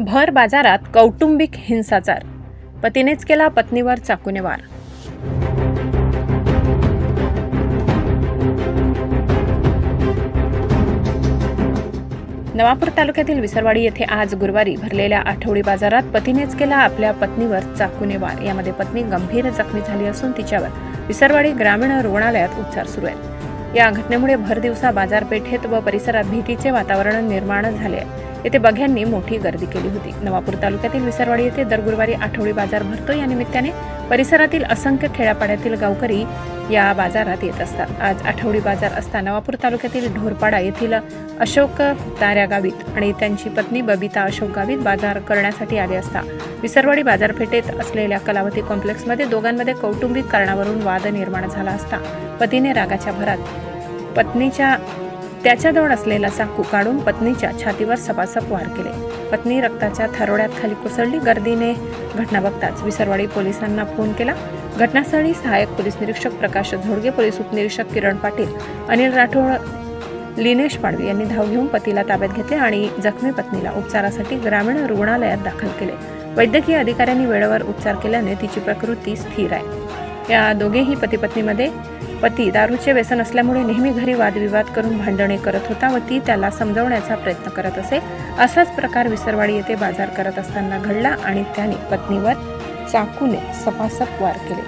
भर बाजारात कौटुंबिक हिंसाचार, पतीनेच केला पत्नीवर चाकूने वार। नवापूर तालुक्यातील विसरवाडी येथे आज गुरुवारी भरलेल्या आठवडी बाजारात पतीनेच केला आपल्या पत्नीवर चाकूने वार। यामध्ये पत्नी गंभीर जखमी झाली असून तिच्यावर विसरवाडी ग्रामीण रुग्णालयात उपचार सुरू आहेत। या घटनेमुळे भर दिवसा बाजारपेठेत व परिसरात भीतीचे वातावरण निर्माण झाले आहे। येथे बघ्यांनी मोठी गर्दी केली होती। नवापूर तालुक्यातील विसरवाडी येथे दर गुरुवारी आठवडी बाजार भरतो। या निमित्ताने परिसरातील असंख्य खेड्यापाड्यातील गावकरी या बाजारात येत असतात। आज आठवडी बाजार असता नवापूर तालुक्यातील ढोरपाडा येथील अशोक ताऱ्या गावीत आणि त्यांची पत्नी बबिता अशोक गावीत बाजार करण्यासाठी आले असता विसरवाडी बाजारपेठेत असलेल्या कलावती कॉम्प्लेक्समध्ये दोघांमध्ये कौटुंबिक कारणावरून वाद निर्माण झाला असता पतीने रागाच्या भरात त्याच्याजवळ असलेला चाकू काढून पत्नीच्या छातीवर सपासप वार केले। पत्नी रक्ताच्या थारोड्यात खाली कोसळली। गर्दीने घटना बघताच विसरवाडी पोलिसांना फोन केला। घटनास्थळी सहाय्यक पोलीस निरीक्षक प्रकाश झोडगे, पोलीस उपनिरीक्षक किरण पाटील, अनिल राठोड, लिनेश पाडवी यांनी धाव घेऊन पतीला ताब्यात घेतले आणि जखमी पत्नीला उपचारासाठी ग्रामीण रुग्णालयात दाखल केले। वैद्यकीय अधिकाऱ्यांनी वेळेवर उपचार केल्याने तिची प्रकृती स्थिर आहे। या दोघेही पती पत्नीमध्ये पती दारूचे व्यसन असल्यामुळे नेहमी घरी वादविवाद करून भांडणे करत होता व ती त्याला समजवण्याचा प्रयत्न करत असे। असाच प्रकार विसरवाडी येथे बाजार करत असताना घडला आणि त्याने पत्नीवर चाकूने सपासप वार केले।